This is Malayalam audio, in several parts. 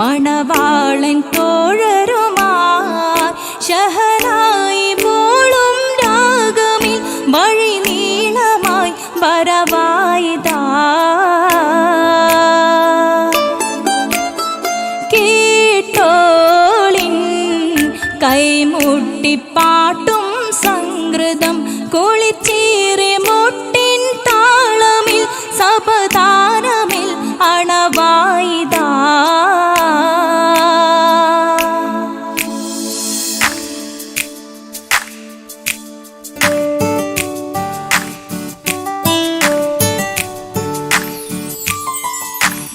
മണവാളൻ തോഴരുമായി ഷഹനായി പോളും രാഗമിൽ വഴി നീളമായി വരവായിതാ. കേട്ടോളിൻ കൈമുട്ടിപ്പാട്ടും സംഗൃതം കുളിച്ചേറി മുട്ടിൻ താളമിൽ സപതാനമിൽ അണവായിതാ.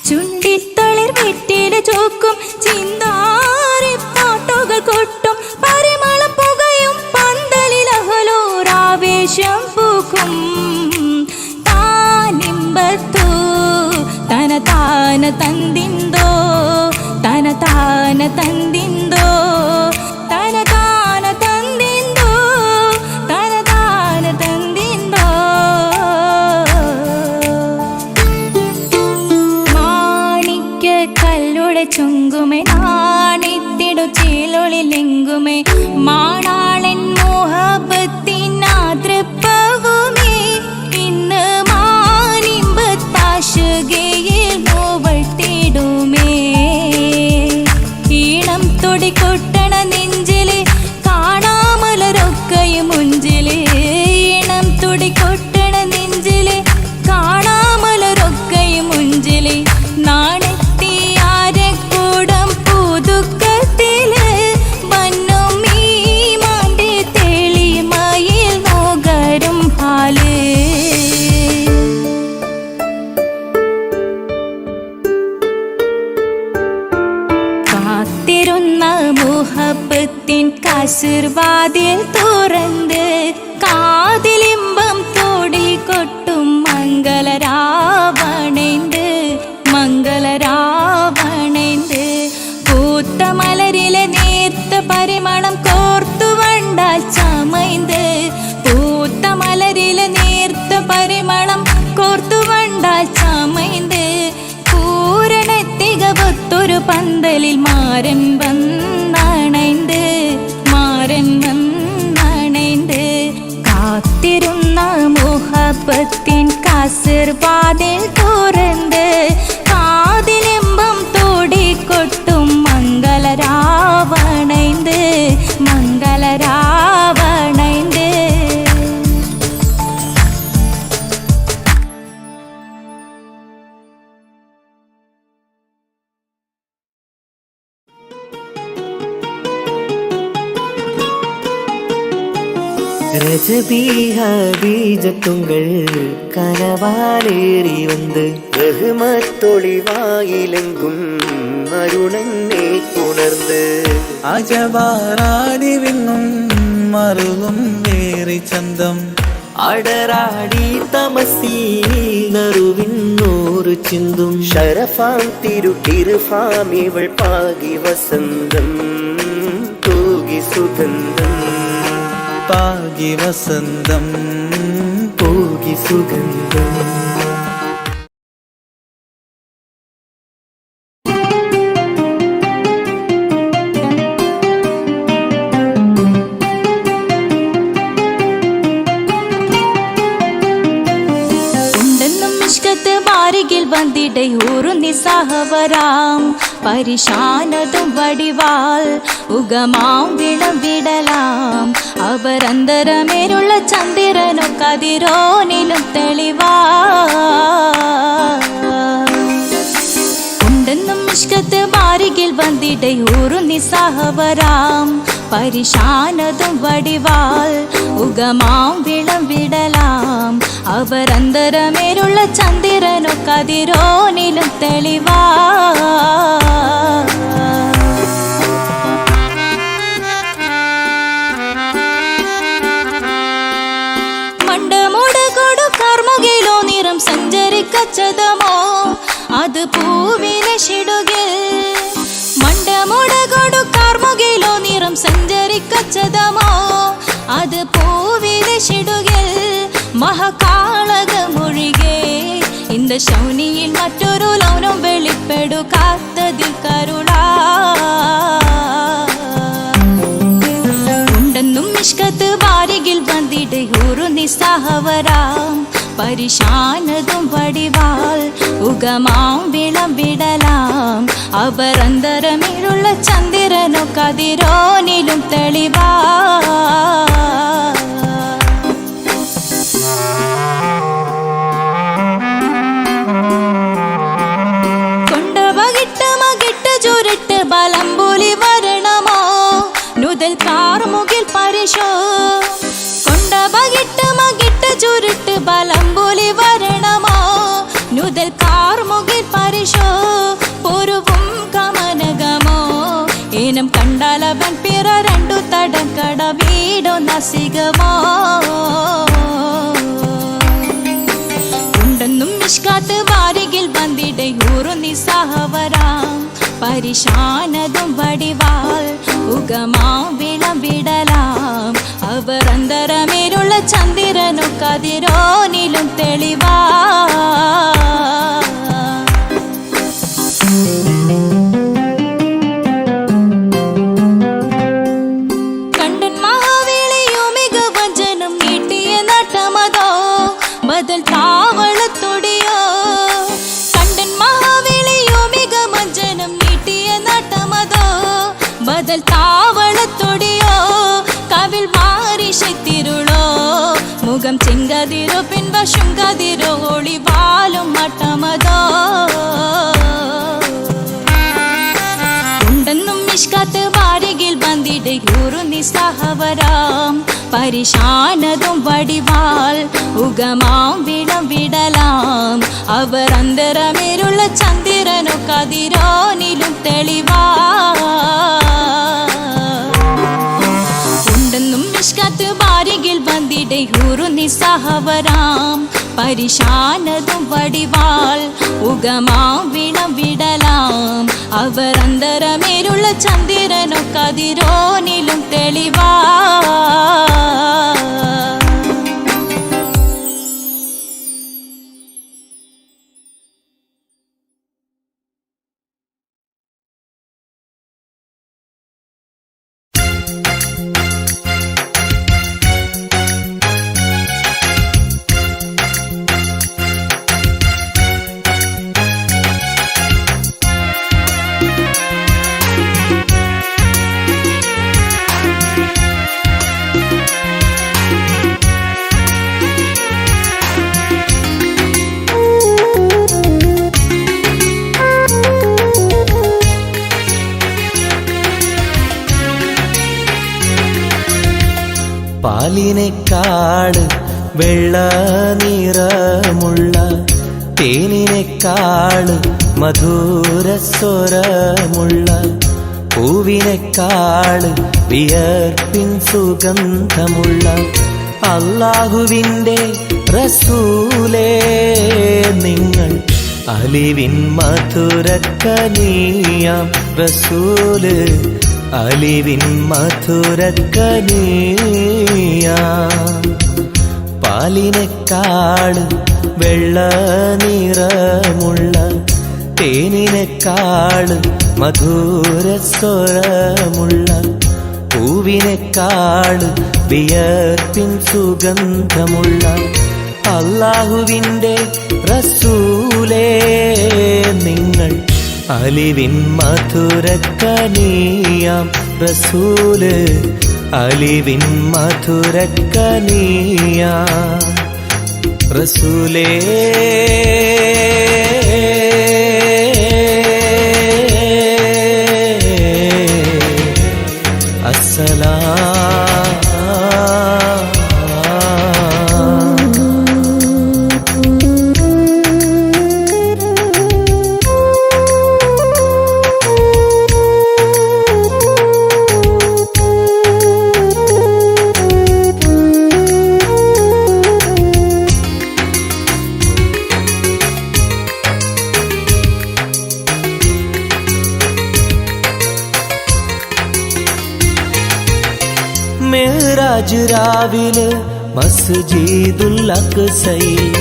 ചുണ്ടിത്തളിർ വെറ്റില ചോക്കും ചിന്താരിപ്പാട്ടുകൾ കൊട്ടും പരിമളം പുകയും പന്തലിൽ അഹലോരാവേശം പൂക്കും. താനിമ്പത്തു തന താന തന്തിന്തോ തന താന തന്തിന്തോ തന താന തന്തിന്തോ തന താന തന്തിന്തോ. മാണിക്യ കല്ലുടെ ചുങ്കുമേ നാണിത്തിടു ചേലൊളിലെങ്കുമേ മാണാളൻ മോഹബത്തിനാതൃപ്പവുമേ ഇന്ന് മാനിമ്പത്താശുകയിൽ നോവട്ടിടുമേ. ഈണം തൊടികൊട്ടണ നെഞ്ചിലെ കാണാമലരൊക്കെയും മുഞ്ചിലെ ഈണം തൊടികൊട്ടണ നെഞ്ചിലെ കാണാമലരൊക്കെയും മുഞ്ചിലെ നാണത്തിയാരക്കൂടം പുതുക്കത്തില് വന്നും ഈ മാന്റെ തെളിമയിൽ നോകരും ഹാല്. കാത്തിരുന്ന മുഹബത്തിൻ കസിർവാതിൽ തുറന്ന് കാതിലിമ്പം തോടിൽ കൊട്ടും മംഗളരാവണേന്ത് മംഗളരാവണേന്ത്. പൂത്ത മലരിലെ നേർത്ത പരിമളം കോർത്തു വണ്ടാൽ ചമൈന്ത് പൂത്ത മലരിലെ നേർത്ത പരിമളം കോർത്തു വണ്ടാൽ ചമൈന്ത്. പൂരണത്തികവൊത്തൊരു പന്തലിൽ മാരൻ വന്നണൈന്ത് മാരൻ വന്നണൈന്ത്. കാത്തിരുന്ന മുഹബത്തിൻ കസിർവാതിൽ തുറന്ന് കാതിലിമ്പം തോടിക്കൊട്ടും മംഗളരാവണൈന്ത് മംഗളരാവണൈന്ത്. ரஜபீஹ பீஜத்துங்கள் கனவாலேறி வந்து ரஹ்மத்தொளிவாயிலெங்கும் அருணன்னே உணர்ந்து അജവാറാടി വിങ്ങും മറുകും വേറി ചന്തം അടരാടി തമസീനറുവിന്നൂറ് ചിന്തും ഷറഫാം തിരുട്ടിരുഫാമിവൾ പാകി വസന്തം തൂകി സുഗന്ധം പാകി വസന്തം പോകി സുഗന്ധം. അരികിൽ വന്നിട ഊറുന്നി സഹവരാം പരിശാനതും വടിവാൾ ഉഗമാം വിടലാം അവരന്തരമേലുള്ള ചന്ദ്രനോ കതിരോനിലും തെളിവാ ഉണ്ടെന്നും ഇഷ്കത്ത് ബാരികിൽ വന്നിട ഊറുന്നി സഹവരാം പരിശാനതും വടിവാൾ ഉഗമാം വിടലാം അവരന്തരമേലുള്ള ചന്ദ്രനോ കതിരോനിലും തെളിവാ മണ്ടമോട് കൊടു കർമുകിലോ നിറം സഞ്ചരിക്കച്ചതമോ അത് പൂവിലെ ഷിടുകിൽ മണ്ടമോട് കൊടു കർമുകിലോ നിറം സഞ്ചരിക്കച്ചതമോ അത് പൂവിലെ ഷിടുകിൽ മഹകാളകമൊഴികെ இந்த ശൗനിയിൽ മറ്റൊരു ലൗനം വെളിപ്പെടു കാത്തതിൽ കരുണ നിസ്സഹവരാം പരിശാനതും വടിവാൾ ഉഗമാം വിളംവിടലാം അവർ അന്തരമിഴുള്ള ചന്ദ്രനോ കതിരോനിലും തെളിവാ ചുരുട്ട് ബലംപുലി വരണമോ നുതൽ കാർമുകിൽ പരിശോ കൊണ്ട മകിട്ട് ചുരുട്ട് ബലംപുലി വരണമോ നുതൽ കാർമുകിൽ പരിശോ പൊരുവും കമനകമോ ഏനം കണ്ടാലവൻ പിറ രണ്ടു തടക്കട വീടോ നസികമോ ഉണ്ടെന്നും മിഷ്കാത്ത് വാരികിൽ വന്നിടയൂറു നിസ്സഹവരാം പരിശാനതും വടിവാൾ ഉഗമാം വിളംവിടലാം അവർ അന്തരമേലുള്ള ചന്ദ്രനോ കതിരോനിലും തെളിവാ കണ്ടൻ മഹാവേളിയോ മികവഞ്ചനും നീട്ടിയ നട്ടമതോ ബദൽ താവളത്തൊടിയോ കണ്ടൻ മഹാവേളിയോ മികവഞ്ചനും നീട്ടിയ നട്ടമതോ ബദൽ താവളത്തൊടിയോ കവിൽ മാറി ശക്തിരുളോ മുഖം ചെങ്കതിരോ പിൻവശം കതിരോ ഒളിവാലും മട്ടമതോ ഉണ്ടെന്നും മിഷ്കാത്ത് വാരികിൽ വന്നിടയൂറു നിസ്സഹവരാം പരിശാനതും വടിവാൾ ഉഗമാം വിളംവിടലാം അവർ അന്തരമേലുള്ള ചന്ദ്രനോ കതിരോനിലും തെളിവാ ഉണ്ടെന്നും മിഷ്കാത്ത് വാരികിൽ വന്നിടയൂറു നിസ്സഹവരാം പരിശാനതും വടിവാൾ ഉഗമാം വിളംവിടലാം അവർ അന്തരമേലുള്ള ചന്ദ്രനോ കതിരോനിലും തെളിവാ പാലിനെക്കാട് വെള്ള നിറമുള്ള തേനിനെക്കാട് മധുരസ്വരമുള്ള പൂവിനെക്കാട് വിയർപ്പിൻ സുഗന്ധമുള്ള അല്ലാഹുവിൻ്റെ റസൂലേ നിങ്ങൾ അലിവിൻ മധുരക്കനിയാം റസൂല് അലിവിൻ മധുരക്കനിയാം പാലിനെക്കാട് വെള്ള നിറമുള്ള തേനിനെക്കാട് മധുരസ്വരമുള്ള പൂവിനെക്കാട് വിയർപ്പിൻ സുഗന്ധമുള്ള അല്ലാഹുവിൻ്റെ റസൂലേ നിങ്ങൾ അലിവിൻ മധുരക്കനിയാം റസൂല് അലിവിൻ മധുരക്കനിയാം റസൂലേ മിഅ്റാജ് രാവിലെ മസ്ജിദുൽ അഖ്സയിൽ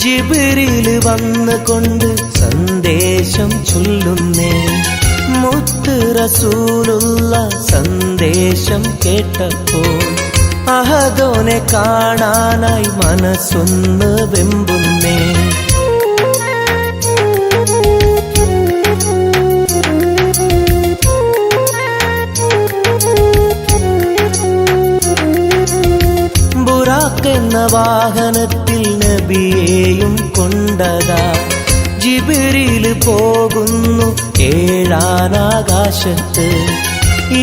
ജിബ്രീൽ വന്നുകൊണ്ട് സന്ദേശം ചൊല്ലുന്നേ മുത്ത് റസൂലുള്ള സന്ദേശം കേട്ടപ്പോൾ അഹദോനെ കാണാനായി മനസ്സൊന്ന് വെമ്പുന്നേ. ബുറാഖ് എന്ന വാഹനത്തിൽ നബിയെയും കൊണ്ടതാ ജിബ്രീൽ പോകുന്നു ഏഴാനാകാശത്ത്.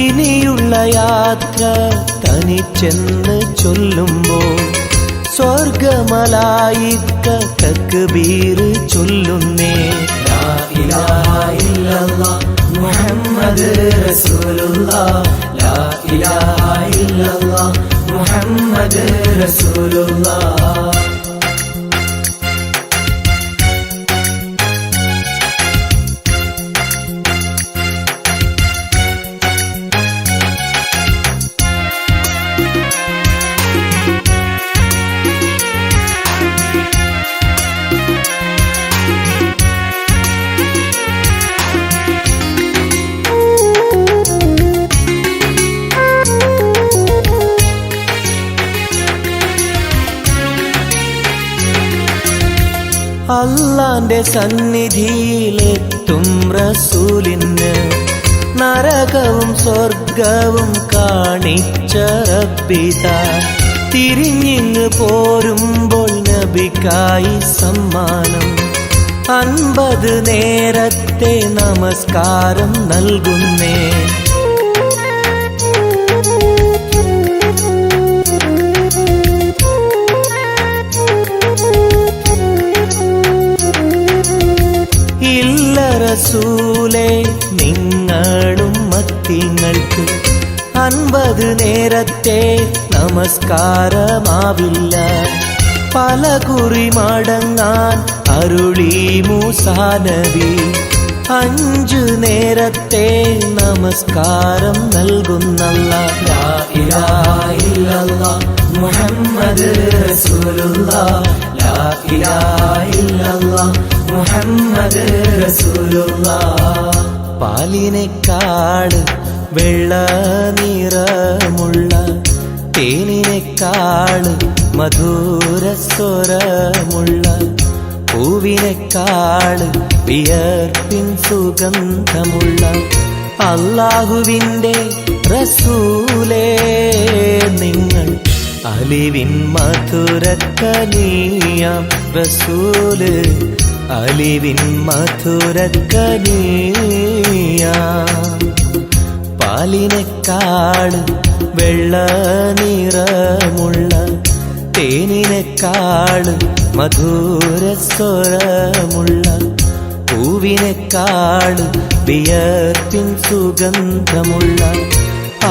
ഇനിയുള്ള യാത്ര തനിച്ചെന്ന് ചൊല്ലുമ്പോൾ സ്വർഗമലായിക്ക തക്ബീർ ചൊല്ലുന്നേ. ലാ ഇലാഹ ഇല്ലല്ലാഹ് മുഹമ്മദ് റസൂലുള്ളാഹ്, ലാ ഇലാഹ ഇല്ലല്ലാഹ് മുഹമ്മദ് റസൂലുള്ളാഹ്. അല്ലാന്റെ സന്നിധിയിലെത്തും റസൂലിന് നരകവും സ്വർഗവും കാണിച്ച റബ്ബിതാ. തിരിഞ്ഞിങ്ങ് പോരുമ്പോൾ നബിക്കായി സമ്മാനം 50 നേരത്തെ നമസ്കാരം നൽകുന്നേ. ഇല്ല റസൂലേ നിങ്ങളും മത്തിങ്ങൾക്ക് 50 നേരത്തെ നമസ്കാരമാവില്ല. പല കുറി മടങ്ങാൻ അരുളി മൂസാ നബി. 5 നേരത്തെ നമസ്കാരം നൽകുന്നല്ലാഹ്. ലാ ഇലാഹ ഇല്ലല്ലാഹ് മുഹമ്മദ് റസൂലുള്ളാഹ്, ലാ ഇലാഹ ഇല്ലല്ലാഹ് മുഹമ്മദ് റസൂലുള്ളാഹ്. പാലിനെക്കാട് വെള്ള നിറമുള്ള തേനിനെക്കാട് മധുരസ്വരമുള്ള പൂവിനെക്കാട് വിയർപ്പിൻ സുഗന്ധമുള്ള അല്ലാഹുവിൻ്റെ റസൂലേ നിങ്ങൾ അലിവിൻ മധുരക്കനിയാം റസൂല്, അലിവിൻ മധുരക്കനിയാം. പാലിനെക്കാട് വെള്ള നിറമുള്ള തേനിനെക്കാട് മധുരസ്വരമുള്ള പൂവിനെക്കാട് വിയർപ്പിൻ സുഗന്ധമുള്ള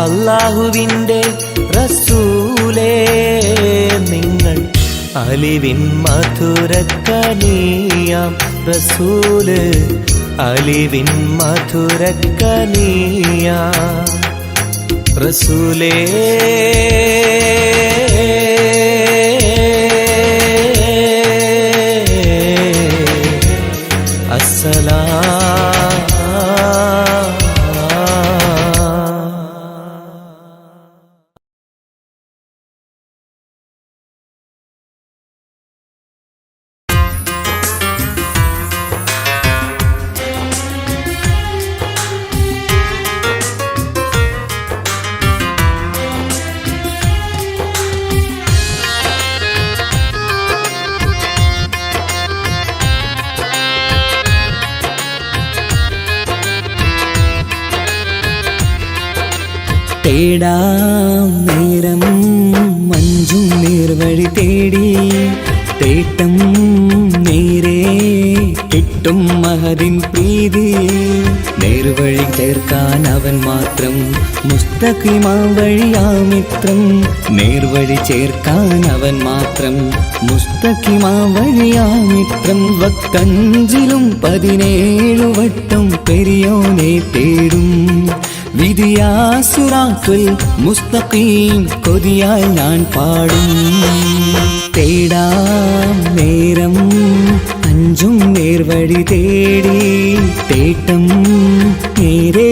അല്ലാഹുവിൻ്റെ റസൂലേ നിങ്ങൾ അലിവിൻ മധുരക്കനിയാം റസൂല്, അലിവിൻ മധുരക്കനിയാം റസൂലേ. തേടാം നേരം മഞ്ചും നേർവഴി തേടി തേട്ടം നേരെ കിട്ടും മഹദിൻ പ്രീതി. നേർവഴി ചേർക്കാൻ അവൻ മാത്രം മുസ്തഖിമാ വഴിയാ മിത്രം. നേർവഴി ചേർക്കാൻ അവൻ മാത്രം മുസ്തഖിമാ വഴിയാ മിത്രം. വക്തഞ്ചിലും 17 വട്ടം പെരിയോനെ തേടും വിധിയാ സിറാത്തുൽ മുസ്തഖീം കൊതിയാൽ ഞാൻ പാടും. തേടാം നേരം അഞ്ചും നേർവഴി തേടി തേട്ടം നേരെ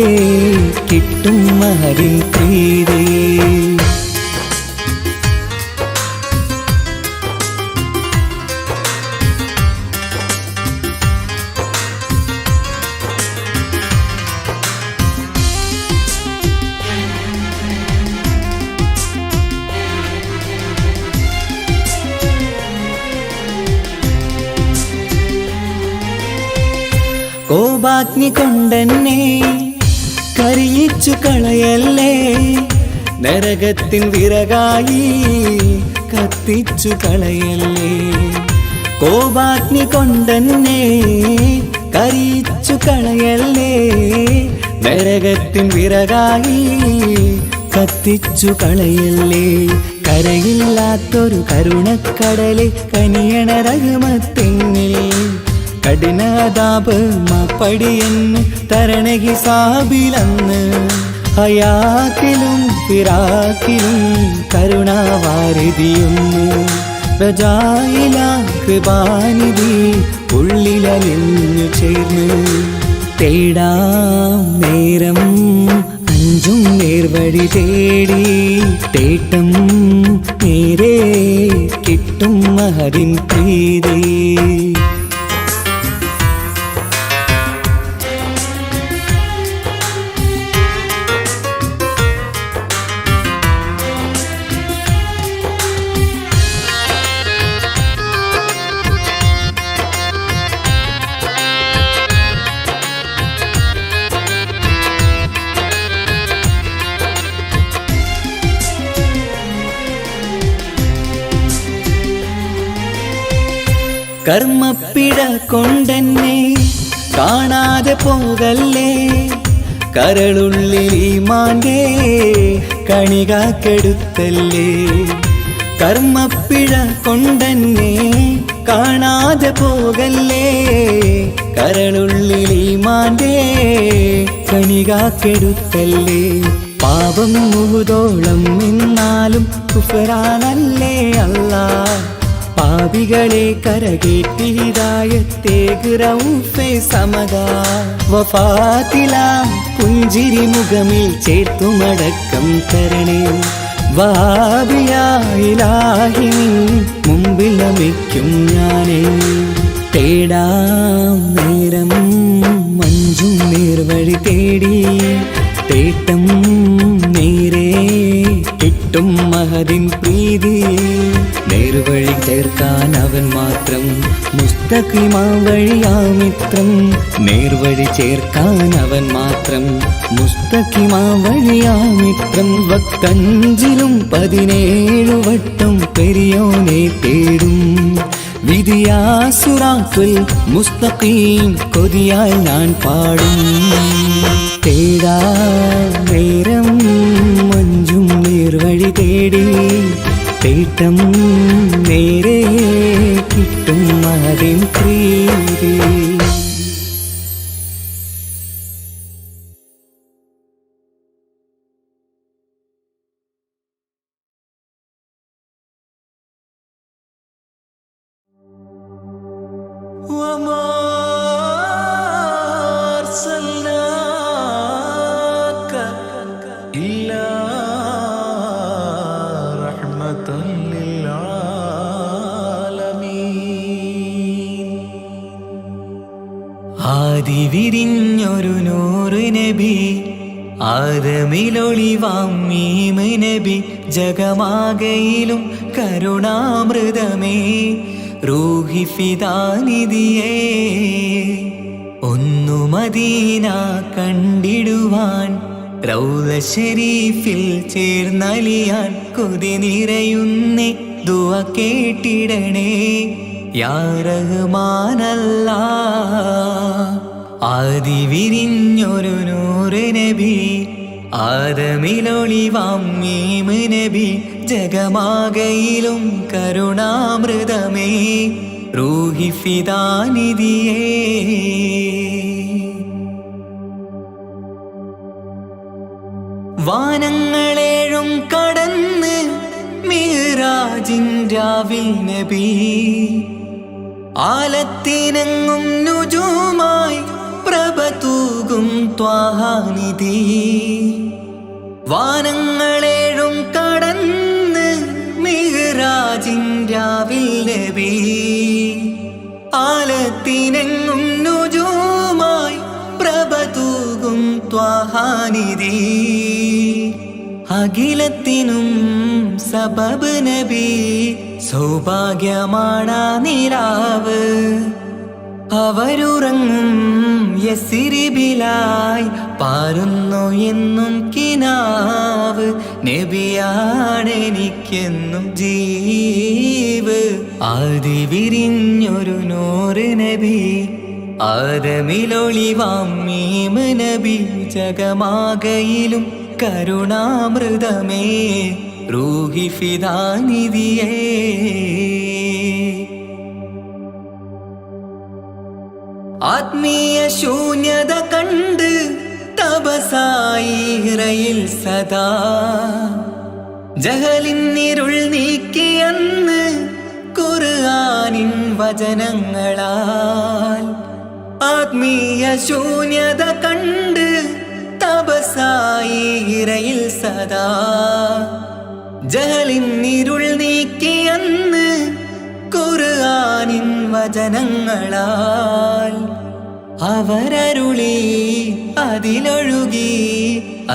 കിട്ടും മഹരിൻ പ്രീതി. കോപാഗ്നി കൊണ്ടെന്നെ കരിയിച്ചു കളയല്ലേ, നരകത്തിൻ വിറകായി കത്തിച്ചു കളയല്ലേ. കോപാഗ്നി കൊണ്ടെന്നെ കരിയിച്ചു കളയല്ലേ, നരകത്തിൻ വിറകായി കത്തിച്ചു കളയല്ലേ. കരയില്ലാത്തൊരു കരുണക്കടലെ കനിയണ റഹ്മത്തിന്നിൽ കഠിനാദാബ് മാപ്പടിയെന്ന് തരണ ഹിസാബിലന്ന്. ഹയാക്കിലും പിറാക്കിലും കരുണാവാരിതിയൊന്ന് പ്രജായിലാക്ക് ബാനിധി ഉള്ളിലലിഞ്ഞു ചേർന്ന്. തേടാം നേരം അഞ്ചും നേർവഴി തേടി, തേട്ടം നേരെ കിട്ടും മഹദിൻ പ്രീതി. കർമ്മപ്പിഴ കൊണ്ടെന്നെ കാണാതെ പോകല്ലേ, കരളുള്ളിൽ ഈമാന്റെ കണികാക്കെടുത്തല്ലേ. കർമ്മപ്പിഴ കൊണ്ടെന്നെ കാണാതെ പോകല്ലേ, കരളുള്ളിൽ ഈമാന്റെ കണികാക്കെടുത്തല്ലേ. പാപം മുഴുതോളം എന്നാലും കുഫ്റാനല്ലേ അല്ലാ, പാപികളെ കരകേറ്റി ഹിദായത്തേക് റഊഫേ സമദാ. വഫാത്തിലാം പുഞ്ചിരി മുഖമിൽ ചേർത്തുമടക്കം തരണേ, വഹാബിയായിലാഹി നിൻ മുമ്പിൽ നമിക്കും ഞാനേ. തേടാം നേരം മഞ്ചും നേർവഴി തേടി, തേട്ടം നേരെ കിട്ടും മഹദിൻ പ്രീതി. നേർവഴി ചേർക്കാൻ അവൻ മാത്രം, മുസ്തഖിമാ വഴിയാ മിത്രം. നേർവഴി ചേർക്കാൻ അവൻ മാത്രം, മുസ്തഖിമാ വഴിയാ മിത്രം. വക്തഞ്ചിലും 17 വട്ടം പെരിയോനെ തേടും, വിധിയാസുറാത്തുൽ മുസ്തഖീം കൊതിയാൽ ഞാൻ പാടും. തേടാ നേരം മഞ്ചും നേർവഴി തേടി, തേട്ടം നേരെ കിട്ടും മഹദിൻ പ്രീതി. ആദിവിരിഞ്ഞൊരു നൂറ് നബി, ആദമിലൊളിവാം മീമ് നബി. ജഗമാകയിലും കരുണാമൃതമേ, റൂഹി ഫിദാനിധിയേ. ഒന്നു മദീന കണ്ടിടുവാൻ, റൗള ശരീഫിൽ ചേർന്നലിയാൻ കൊതി നിറയുന്നേ. ദുആ കേട്ടിടണേ യാ റഹ്മാനല്ലാ. ആദിവിരിഞ്ഞൊരു നൂറ് നബി, ആദമിലൊളിവാം മീമ് നബി. ജഗമാകയിലും കരുണാമൃതമേ, റൂഹി ഫിദാനിധിയേ. വാനങ്ങളേഴും കടന്ന് മിഅ്റാജിൻ രാവിൽ നബി, ആലത്തിനെങ്ങും നുജൂമായി പ്രഭ തൂകും ത്വാഹാനിധി. വാനങ്ങളേഴും കടന്ന് മിഅ്റാജിൻ രാവിൽ നബി, ആലത്തിനെങ്ങും നുജൂമായി പ്രഭ തൂകും ത്വാഹാനിധി. അഖിലത്തിനും സബബ് നബി, സൗഭാഗ്യമാണ നിലാവ്. അവരുറങ്ങും യസിരിബിലായി പാരുന്നു എന്നും കിനാവ് നബിയാണെനിക്കെന്നും ജീവ് ആദി വിരിഞ്ഞൊരു നൂറ് നബി ആദമിലൊളിവാം മീമ് നബി ജഗമാകയിലും കരുണാമൃതമേ റൂഹി ഫിദാനിധിയേ ആത്മീയ ശൂന്യത കണ്ട് തപസായി ഹിറയിൽ സദാ ജഹലിന്നിരുൾ നീക്കിയെന്ന് ഖുർആനിൻ വചനങ്ങളാൽ ആത്മീയ ശൂന്യത കണ്ട് തപസായി ഹിറയിൽ സദാ ജഹലിന്നിരുൾ നീക്കിയെന്ന് ഖുർആനിൻ വചനങ്ങളാൽ അവരരുളി അതിലൊഴുകി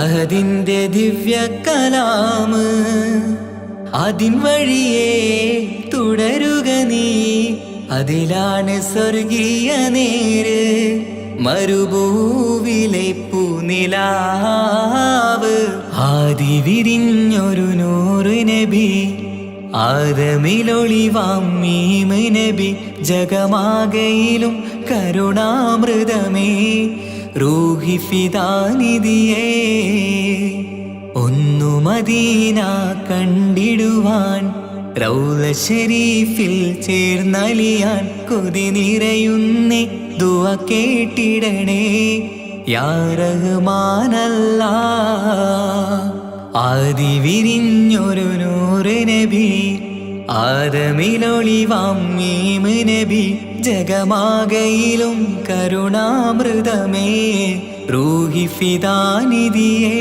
അതിൻ്റെ ദിവ്യ കലാമ് അതിൻ വഴിയേ തുടരുക നീ അതിലാണ് സ്വർഗീയ നേര് മരുഭൂവിലെ പൂനിലാവ് ആദി വിരിഞ്ഞൊരു നൂറ് നബി ആദമിലൊളിവാം മീമ് നബി ജഗമാകയിലും കരുണാമൃതമേ റൂഹി ഫിദാനിധിയേ ഒന്നു മദീന കണ്ടിടുവാൻ റൗള ശരീഫിൽ ചേർന്നലിയാൻ കൊതി നിറയുന്നേ ദുആ കേട്ടിടണേ യാ റഹ്മാനല്ലാഹ് ആദി വിരിഞ്ഞൊരു നൂറ് നബി ആദമിലൊളിവാം മീമ് നബി ജഗമാകയിലും കരുണാമൃതമേ റൂഹി ഫിദാനിധിയേ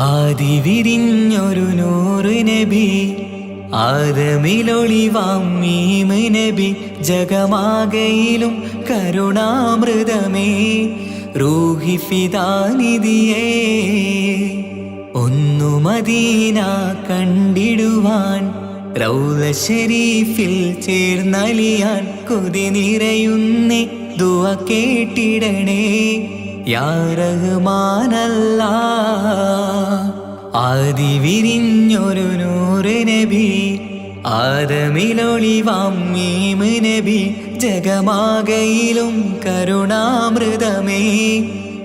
ആദി വിരിഞ്ഞൊരു നൂറ് നബി ആദമിലൊളിവാം മീമ് നബി ജഗമാകയിലും കരുണാമൃതമേ റൂഹി ഫിദാനിധിയേ ഒന്നു മദീന കണ്ടിടുവാൻ റൗള ശരീഫിൽ ചേർന്നലിയാൻ കൊതി നിറയുന്നേ ദുആ കേട്ടിടണേ യാ റഹ്മാനല്ലാഹ് ആദി വിരിഞ്ഞൊരു നൂറ് നബി ആദമിലൊളിവാം മീമ് നബി ജഗമാകയിലും കരുണാമൃതമേ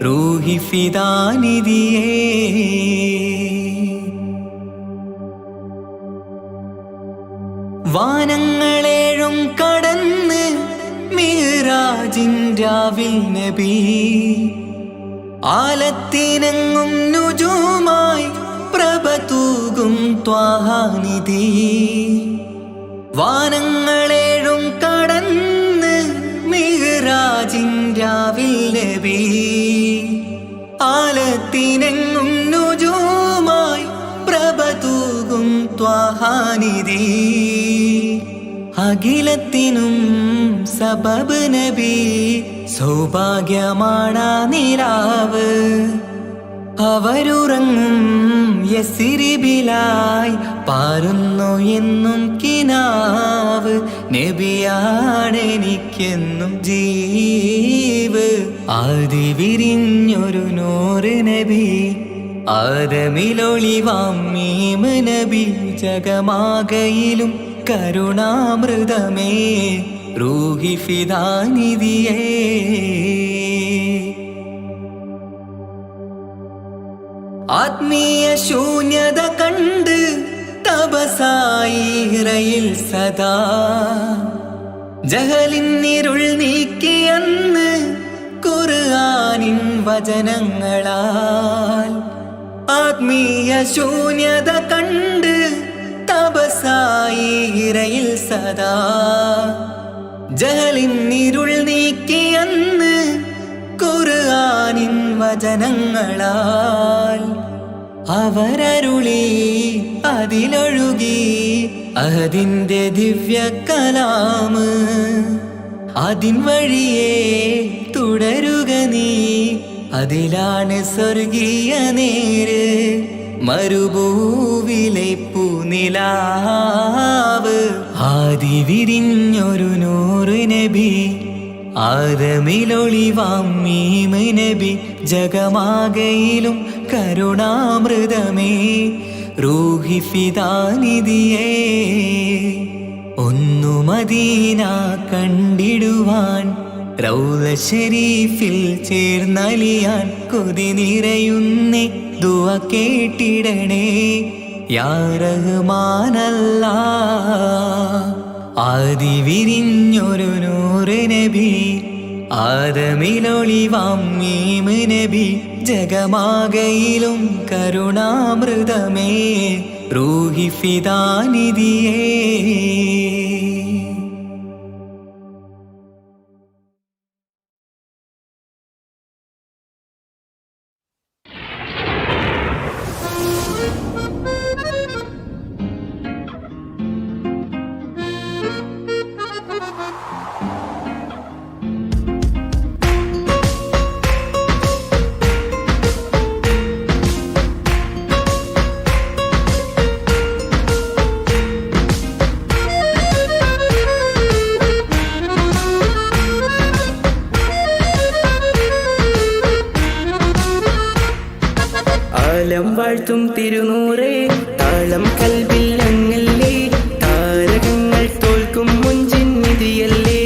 റൂഹി ഫിദാനിധിയേ വാനങ്ങളേഴും കടന്ന് മിഹ്റാജിൻ രാവിൽ നബി ആലത്തിനെങ്ങും നുജൂമായി പ്രഭ തൂകും ത്വാഹാനിധി വാനങ്ങളേഴും കടന്ന് മിഹ്റാജിൻ രാവിൽ നബി ആലത്തിനെങ്ങും നുജൂമായി പ്രഭ തൂകും ത്വാഹാനിധി അഖിലത്തിനും സബബ് നബി സൗഭാഗ്യമാണാ നിലാവ് അവരുറങ്ങും യസിരിബിലായി പാരുന്നു എന്നും കിനാവ് നബിയാണെനിക്കെന്നും ജീവ് ആദി വിരിഞ്ഞൊരു നൂറ് നബി ആദമിലൊളിവാം മീമ് നബി ജഗമാകയിലും കരുണാമൃതമേ റൂഹി ഫിദാനിധിയേ ആത്മീയ ശൂന്യത കണ്ട് തപസായി ഹിറയിൽ സദാ ജഹലിന്നിരുൾ നീക്കിയെന്ന് ഖുർആനിൻ വചനങ്ങളാൽ ആത്മീയ ശൂന്യത കണ്ട് തപസായി ഹിറയിൽ സദാ ജഹലിന്നിരുൾ നീക്കിയെന്ന് ഖുർആനിൻ വചനങ്ങളാൽ അവരരുളി അതിലൊഴുകി അതിൻ്റെ ദിവ്യ കലാമ് അതിൻ വഴിയേ തുടരുക നീ അതിലാണ് സ്വർഗീയ നേര് മരുഭൂവിലെ പൂനിലാവ് ആദി വിരിഞ്ഞൊരു നൂറ് നബി ആദമിലൊളിവാം മീമ് നബി ജഗമാകയിലും കരുണാമൃതമേ റൂഹി ഫിദാനിധിയേ ഒന്നു മദീന കണ്ടിടുവാൻ റൗള ശരീഫിൽ ചേർന്നലിയാൻ കൊതി നിറയുന്നേ ദുആ കേട്ടിടണേ യാ റഹ്മാനല്ലാ ആദി വിരിഞ്ഞൊരു നൂറ് നബി ആദമിലൊളിവാം മീമ് നബി ജഗമാകയിലും കരുണാമൃതമേ റൂഹി ഫിദാനിധിയേ ആലം വാഴ്ത്തും തിരുനൂറേ താളം കൽവിൽ അങ്ങല്ലേ താരകങ്ങൾ തോൽക്കും മുഞ്ചിൻ നിധിയല്ലേ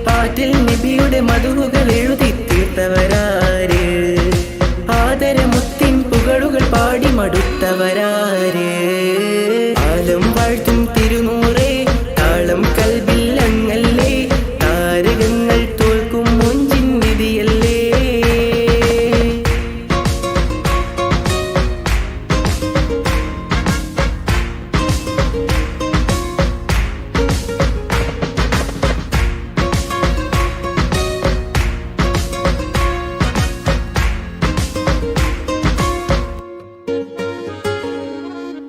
പാട്ടിൽ നബിയുടെ മധുകൾ എഴുതി തീർത്തവരാര് ആദരമുത്തിൻ പുകഴുകൾ പാടി മടുത്തവരാര് ആലം വാഴ്ത്തും തിരുനൂറേ താളം കൽവിൽ അങ്ങല്ലേ താരകങ്ങൾ തോൽക്കും മുഞ്ചിൻ നിധിയല്ലേ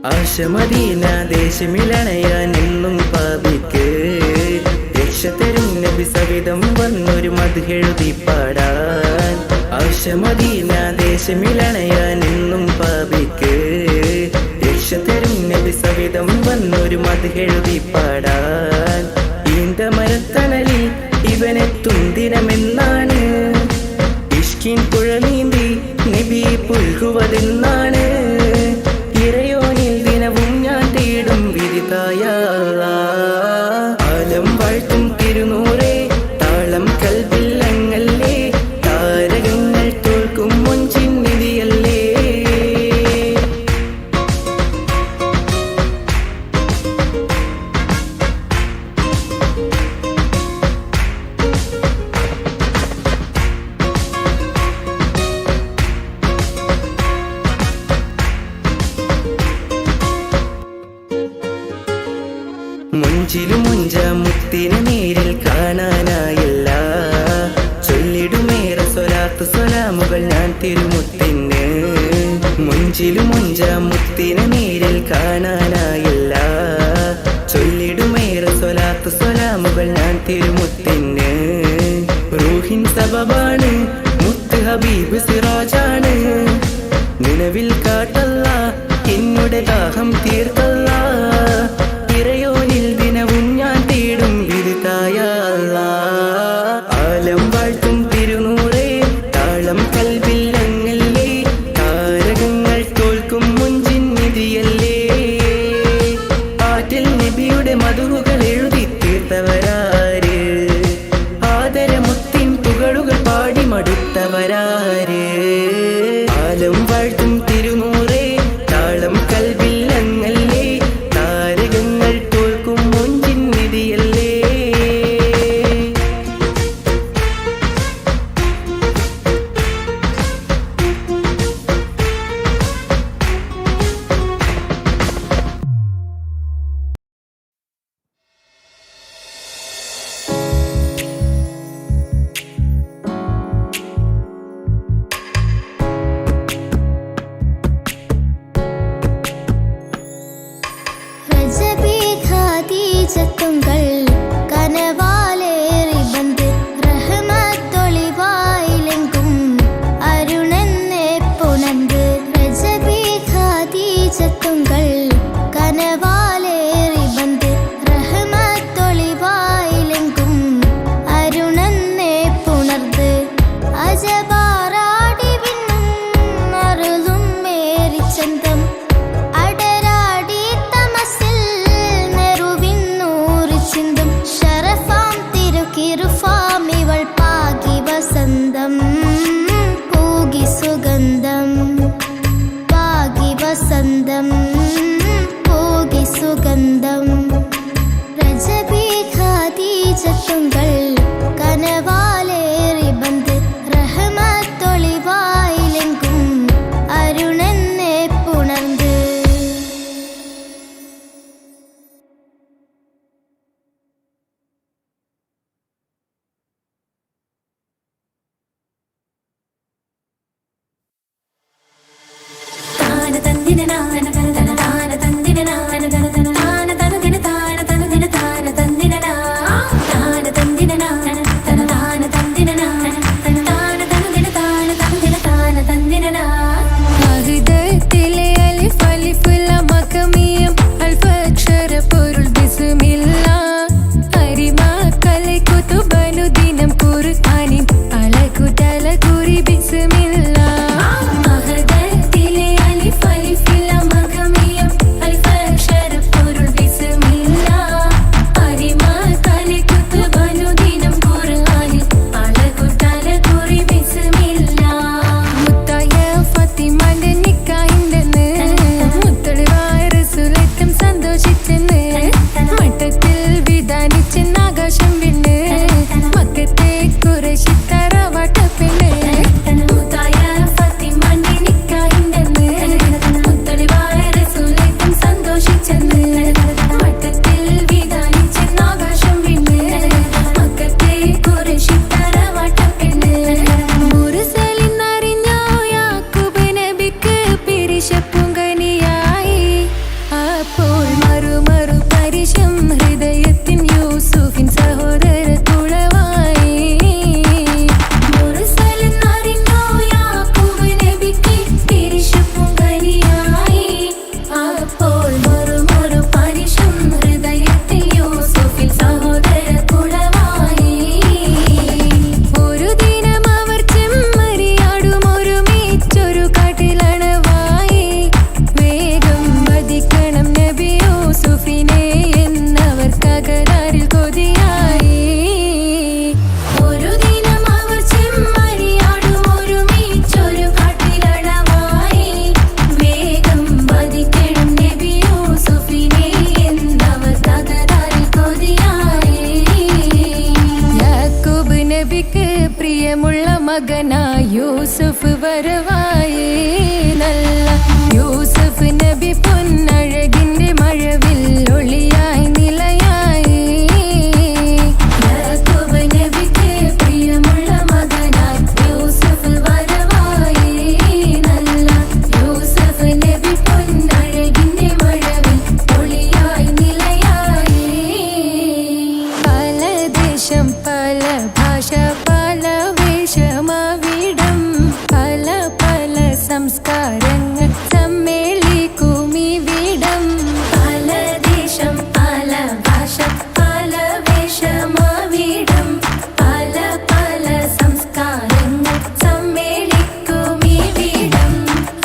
ആശമദീന ദേശമിലണയാൻ എന്നും പാപിക്ക് രക്ഷ തരും നബി സവിധം വന്നൊരു മദ്ഹെഴുതി പാടാൻ ആശമദീന ദേശമിലണയാൻ എന്നും പാപിക്ക് രക്ഷ തരും നബി സവിധം വന്നൊരു മദ്ഹെഴുതി പാടാൻ ഈന്ത മരത്തണലിൽ ഇവനെത്തും ദിനമെന്നാണ് ഇഷ്കിൻ പുഴനീന്തി നബി പുൽകുവതെന്നാണ് ഇറയോനിൽ ദിനവും ഞാൻ തേടും വിരിതായ ആലം വാഴ്ത്തും തിരുനൂറേ താളം കൽവിൽ അങ്ങല്ലേ താരകങ്ങൾ തോൽക്കും മുഞ്ചിൻ നിധിയല്ലേ മുഞ്ചിലും മുഞ്ച മുത്തിന് നേരിൽ കാണാനായില്ല ചൊല്ലിടുമേറെ സ്വലാത്ത് സ്വലാമുകൾ ഞാൻ തിരുമുത്തിന് മുഞ്ചിലും മുഞ്ച മുത്തിന് നേരിൽ കാണാനായില്ല ചൊല്ലിടുമേറെ സ്വലാത്ത് സ്വലാമുകൾ ഞാൻ തിരുമുത്തിന് റൂഹിൻ സബബാണ് മുത്ത് ഹബീബ് സിറാജാണ് നിലവിൽ കാട്ടല്ല എന്നുടെ ദാഹം തീർക്കല്ല ഇറയോനിൽ ദിനവും ഞാൻ തേടും വിരുതായ ആലം വാഴ്ത്തും തിരുനൂറേ താളം കൽവിൽ അങ്ങല്ലേ താരകങ്ങൾ തോൽക്കും മുഞ്ചിൻ നിധിയല്ലേ പാട്ടിൽ നബിയുടെ മധുകൾ എഴുതി തീർത്തവരാര് ആദരമുത്തിൻ പുകഴുകൾ പാടി മടുത്തവരാര് ആലം വാഴ്ത്തും തിരുനൂറേ താളം കൽവിൽ അങ്ങല്ലേ താരകങ്ങൾ തോൽക്കും മുഞ്ചിൻ നിധിയല്ലേ ഖദീജത്തുങ്കൾ കനവാലേറി ബന്ദ് റഹ്മത്തൊളിവായിലെങ്കും അരുണെന്നെ പുണർന്ന് റജബി ഖദീജത്തുങ്കൾ കനവാലേറി ബന്ദ് റഹ്മത്തൊളിവായിലെങ്കും അരുണെന്നെ പുണർന്ന് അജബാറാടി വിണ്ണും അരുളും മേരി ചന്തം അടരാടി തമസിൽ നെറുവിന്നൂറ് ചിന്തും ഷറഫാം തിരുക്കിറുഫാം ഇവൾ പാകി വസന്തം പൂകി സുഗന്ധം പാകി വസന്തം പൂകി സുഗന്ധം രജബി ഖദീജത്തുങ്കൾ കനവാലേറി ബന്ദ് റഹ്മത്തൊളിവായിലെങ്കും അരുണെന്നെ പുണർന്ന് അഹ്ദത്തിലെ അലിഫ് അലിഫുൽ മഖമിയം അൽഫക്ഷര പൊരുൾ ബിസ്മില്ലാഹ് അരിമാക്കലെ കുതുബനുദിനം ഖുർആനിൻ അലകുതല കുറി ബിസ്മില്ലാഹ് അഹ്ദത്തിലെ അലിഫ് അലിഫുൽ മഖമിയം അൽഫക്ഷര പൊരുൾ ബിസ്മില്ലാഹ് അരിമാക്കലെ കുതുബനുദിനം ഖുർആനിൻ അലകുതല കുറി ബിസ്മില്ലാഹ് മുത്തായ ഫാത്തിമാന്റെ നിക്കാഹിന്റെന്ന് മുത്തളിവായ റസൂലേറ്റം സന്തോഷിച്ചെന്ന് മട്ടത്തിൽ വിധാനിച്ചെന്ന് ആകാശം വിണ്ണ് മക്കത്തെ കുറേശി തറവാട്ട പെണ്ണ് മുത്തായ ഫാത്തിമാന്റെ നിക്കാഹിന്റെന്ന് മുത്തളിവായ റസൂലേറ്റം സന്തോഷിച്ചെന്ന് മട്ടത്തിൽ വിധാനിച്ചെന്ന് ആകാശം വിണ്ണ് മക്കത്തെ കുറേശി തറവാട്ട പെണ്ണ് മുർസലിനറിഞ്ഞോ യാക്കൂബ് നബിക്ക് പിരിശപ്പുങ്കനിയായി അപ്പോൾ മറു പരിശം ഹൃദയത്തിൻ യൂസുഫിൻ സഹോദര തുളവായി മുർസലിനറിഞ്ഞോ യാക്കൂബ് നബിക്ക് പിരിശപ്പുങ്കനിയായി അപ്പോൾ മറു പരിശം ഹൃദയത്തിൻ യൂസുഫിൻ സഹോദര തുളവായി ഒരു ദിനം അവർ ചെമ്മരിയാടും ഒരുമിച്ചൊരു കാട്ടിലണവായി വേഗം വധിക്കണം നബി യൂസുഫിനെ എന്നവർ കകരാറിൽ കൊതിയായി ഒരു ദിനം അവർ ചെമ്മരിയാടും ഒരുമിച്ചൊരു കാട്ടിലണവായി വേഗം വധിക്കണം നബി യൂസുഫിനെ എന്നവർ കകരാറിൽ കൊതിയായി യാക്കൂബ് നബിക്ക് പ്രിയമുള്ള മകനായി യൂസുഫ് വരവായി നല്ല യൂസുഫ് നബി പൊന്നഴകിന്റെ മഴവിൽ ഒളിയായി നിലയായി യാക്കൂബ് നബിക്ക് പ്രിയമുള്ള മകനായി യൂസുഫ് വരവായി നല്ല യൂസുഫ് നബി പൊന്നഴകിന്റെ മഴവിൽ ഒളിയായി നിലയായി പല ദേശം പല ഭാഷ പല വേഷമാവിടം പല പല സംസ്കാരങ്ങൾ സമ്മേളിക്കുമിവിടം പല ദേശം പല ഭാഷ പല വേഷമാവിടം പല പല സംസ്കാരങ്ങൾ സമ്മേളിക്കുമിവിടം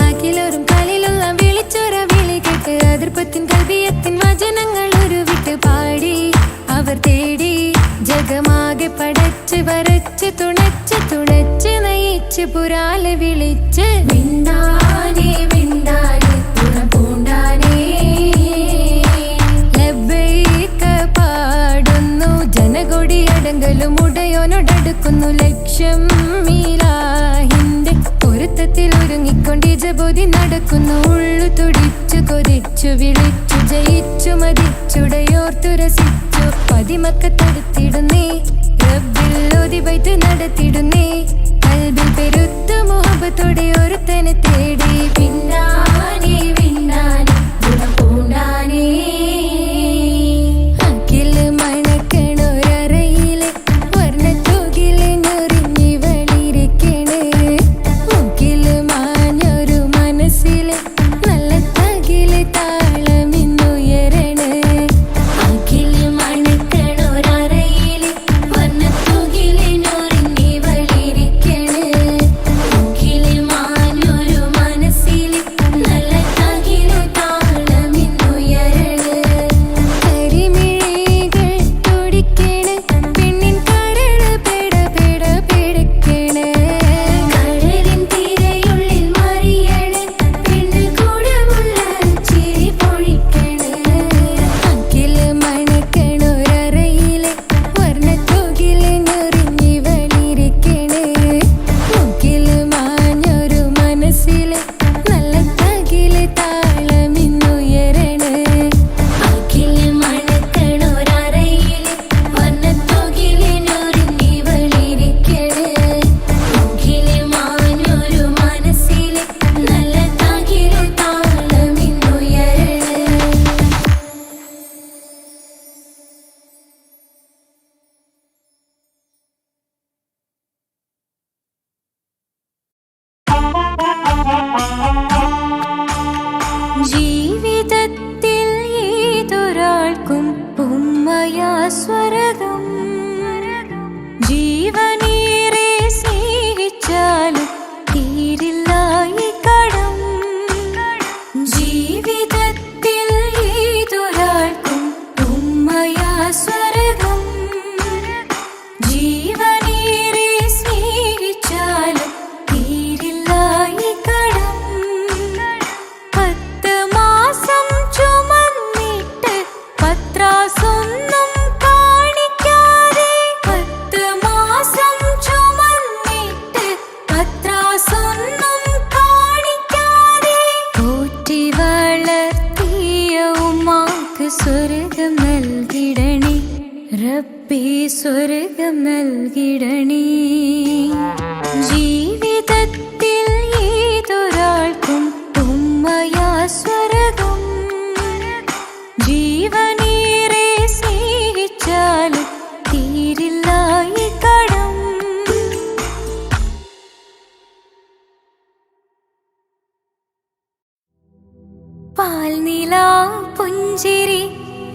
അഖിലോരും കളിലുള്ള വിളിച്ചൊര വിളി കേട്ട് അതിർപ്പത്തിൻ കൽവിയത്തിൻ വചനങ്ങൾ ഉരുവിട്ട് പാടി അവർ തേടി ജഗമാകെ പടച്ച് വരച്ച് തുണച്ച് നയിച്ച് പുരാലെ വിളിച്ച് വിണ്ടാനേ വിണ്ടാനേ പൂണ്ടാനേ ലബ്ബൈക പാടുന്നു ജനകൊടി അടങ്കലും ഉടയോനോടടുക്കുന്നു ലക്ഷ്യം മീലാഹിന്റെ പൊരുത്തത്തിൽ ഒരുങ്ങിക്കൊണ്ട് ജബോധി നടക്കുന്നു ഉള്ളു തുടിച്ചു കൊതിച്ചു വിളിച്ചു ജയിച്ചു മതിച്ചുടയോർത്തു രസിച്ചു പതിമക്കത്തടുത്തിടുന്നേ റബ്ബിൽ ഓതി ബൈത്ത് നടത്തിടുന്നേ കൽബിൽ പെരുത്ത മുഹബത്തോടെ ഒരുത്തനെ തേടി പിന്നാനെ വിണ്ണാനെ ഗുണപൂണ്ടാനേ ജീവിതത്തിൽ ഏതൊരാൾക്കും ഉമ്മയാ സ്വർഗം. ജീവനേറെ സ്നേഹിച്ചാലും തീരില്ല ഈ കടം. ജീവിതത്തിൽ ഏതൊരാൾക്കും ഉമ്മയാ സ്വർഗം. ജീവനേറെ സ്നേഹിച്ചാലും തീരില്ല ഈ കടം. 10 മാസം ചുമന്നിട്ട് പത്രാസൊന്നും കാണിക്കാതെ, 10 മാസം ചുമന്നിട്ട് പത്രാസൊന്നും കാണിക്കാതെ പോറ്റി വളർത്തിയ ഉമ്മാക്ക് സ്വർഗം നൽകിടണേ റബ്ബേ, സ്വർഗം നൽകിടണേ. ജീവിതത്തിൽ ഏതൊരാൾക്കും ഉമ്മയാ സ്വർഗം. ജീവനേറെ സ്നേഹിച്ചാലും തീരില്ല ഈ കടം. പാൽനില പുഞ്ചിരി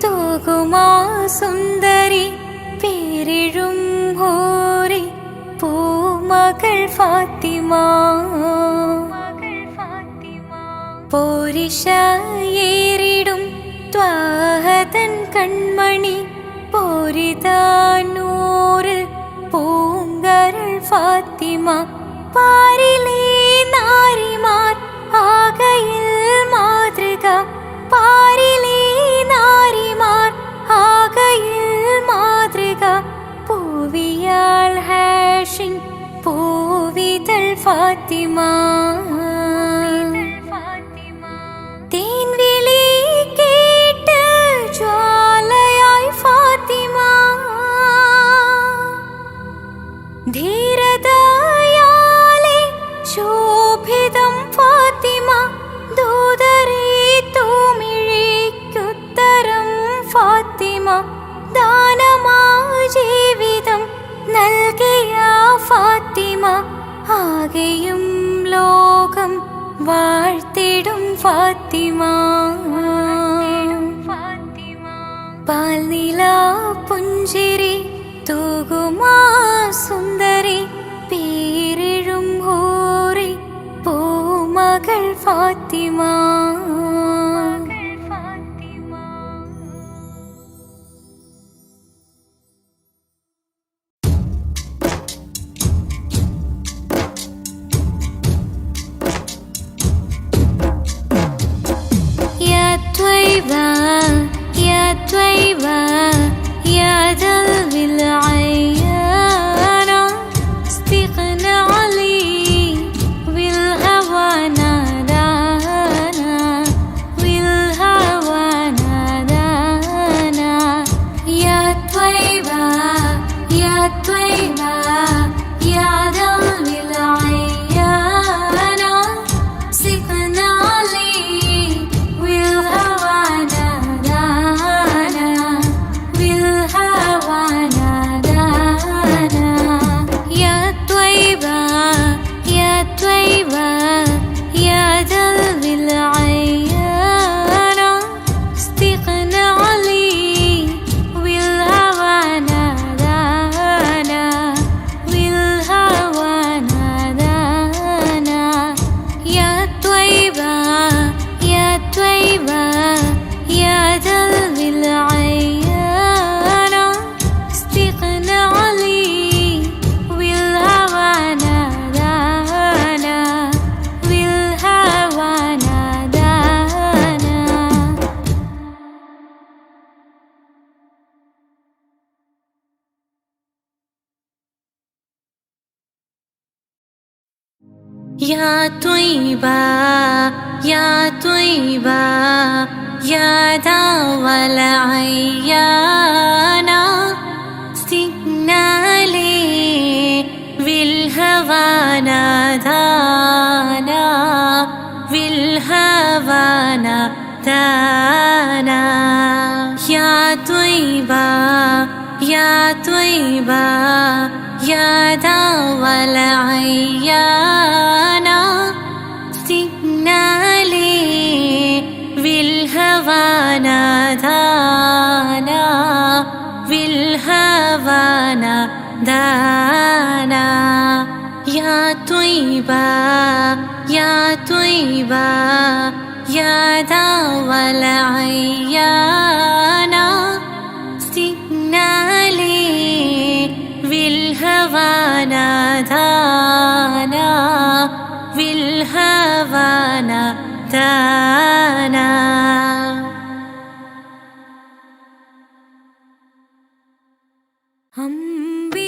തൂകുമാ സുന്ദരി, പേരിഴും ഹോറി പൂമകൾ ഫാത്തിമ. പോരിശയേറിടും ത്വാഹതൻ കൺമണി, പോരിതാനൂറ് പൂങ്കരൾ ഫാത്തിമ. പാരിലെ നാരിമാർ ആകയിൽ മാതൃക, പാരിലെ നാരിമാർ ആകയിൽ മാതൃക. പൂവിയാൾ ഹാഷിൻ പൂവിതൾ ഫാത്തിമ. തേൻവിളി കേട്ട് ജ്വാലയായി ഫാത്തിമ. ധീരതയാലെ ശോഭിതം ഫാത്തിമ. ദൂതരെ തൂമിഴിക്കുത്തരം ഫാത്തിമ. ദാനമാ ജീവിതം നൽകിയ ഫാത്തിമ. ആകെയും ലോകം വാഴ്ത്തിടും ഫാത്തിമ. പാൽനില പുഞ്ചിരി തൂകുമാ സുന്ദരി, പേരിഴും ഹൂറി പൂമകൾ ഫാത്തിമ. يا طيبة يا ذل العيانة، استغنى علي بالهوى نادانا، بالهوى نادانا. يا طيبة يا طيبة يا ذل العيانة، استغنى علي بالهوى نادانا، بالهوى نادانا. يا طيبة يا طيبة يا ذل العيانة، استغنى علي بالهوى نادانا، بالهوى نادانا. يا طيبة يا طيبة يا ذل العيانة، استغنى علي بالهوى نادانا، بالهوى نادانا. يا طيبة يا طيبة يا دوا العيانة، استغنى لي بالهوى نادانا، بالهوى نادانا. يا طيبة يا طيبة يا دوا العيانة، استغنى طيبة يا طيبة يا داوى العيانا استقنالي بالهوى نادانا بالهوى نادانا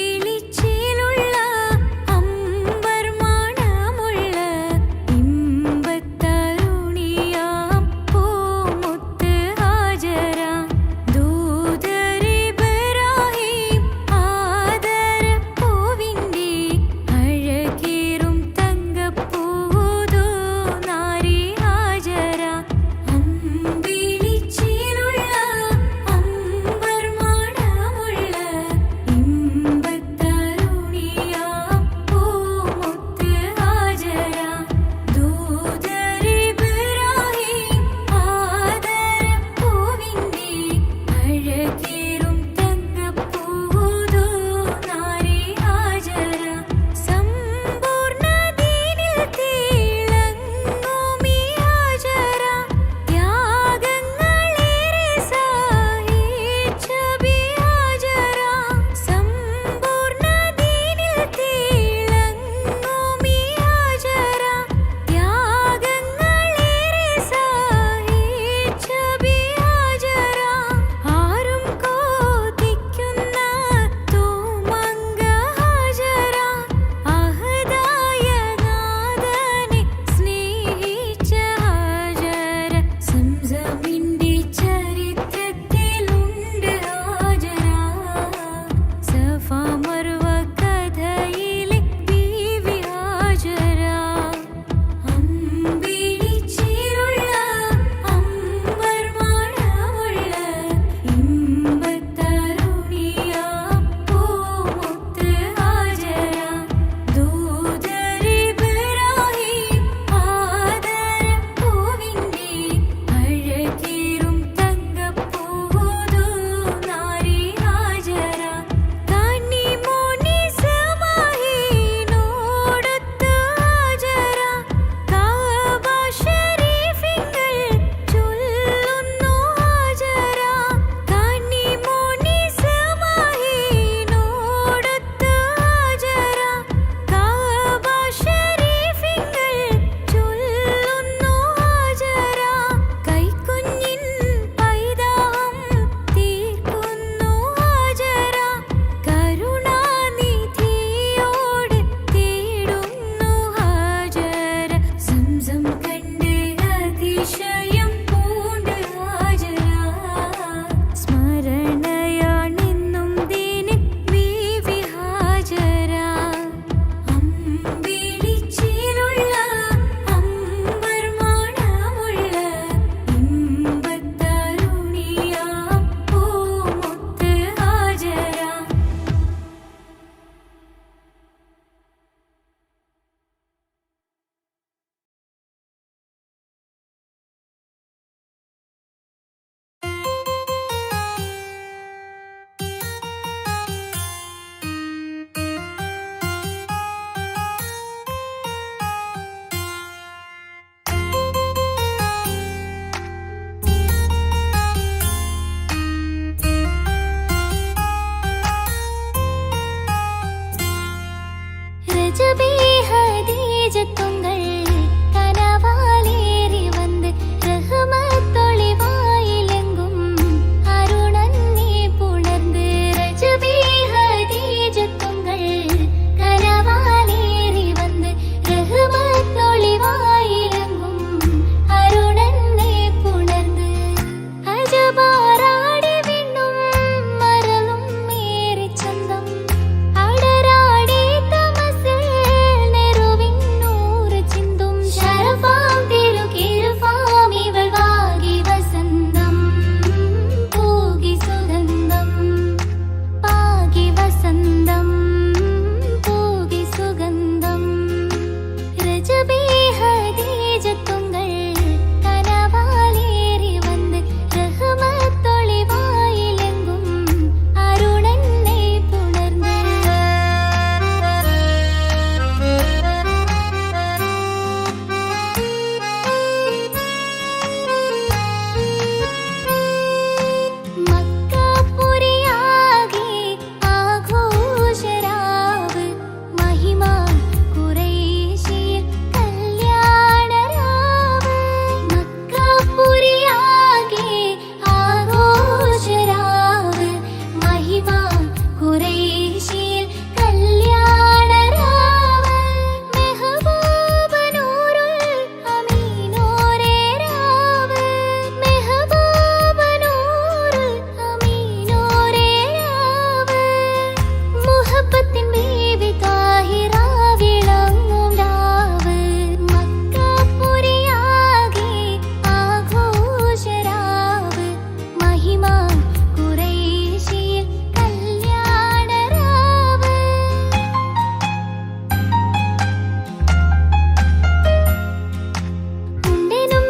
അമ്പിളിച്ചേലുള്ള അമ്പർ മണമുള്ള ഇമ്പത്തരുണിയാം പൂമുത്ത് ഹാജര ദൂതരിബ്രാഹിം ആദരപ്പൂവിൻ്റെ അഴകേറും തങ്കപ്പൂതോ നാരി ഹാജര അമ്പിളിച്ചേലുള്ള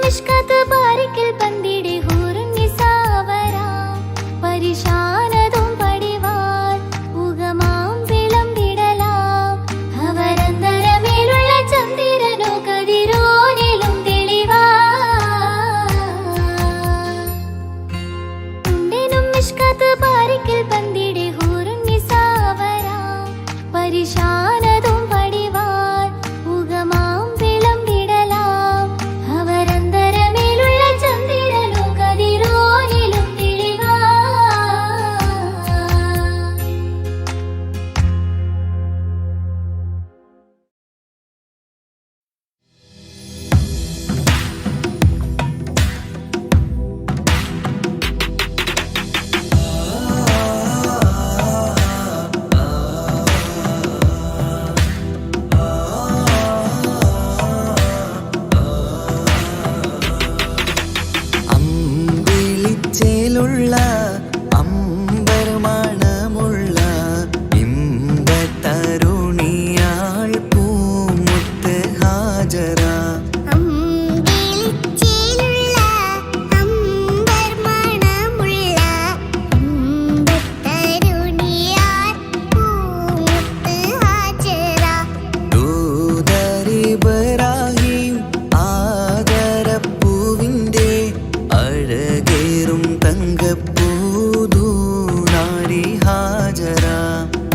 മിഷ്കത്ത് ബാരിക്കിൽ പന്തിടെ ഹൂറുൻ നിസാവരാ പരിശാനതും പടിവാൾ ഉഗമാം വിളംബിടലാം അവരന്തരമേലുള്ള ചന്ദ്രനോ കതിരോനിലും തെളിവാ ഉണ്ടെനും മിഷ്കത്ത് ബാരിക്കിൽ പന്തിടെ ഹൂറുൻ നിസാവരാ പരിശാനതും പടിവാൾ ഉഗമാം വിളംബിടലാം അവരന്തരമേലുള്ള ചന്ദ്രനോ കതിരോനിലും തെളിവാ അമ്പിളിച്ചേലുള്ള അമ്പർമണമുള്ള ഇമ്പത്തരുണിയാൾ പൂമുത്ത് ഹാജറ അമ്പിളിച്ചേലുള്ള അമ്പർമണമുള്ള ഇമ്പത്തരുണിയാർ പൂമുത്ത് ഹാജറ ദൂതരിബ്രാഹിം ആദരപ്പൂവിൻ്റെ അഴകേറും തങ്കപ്പൂതൂനാരി ഹാജറ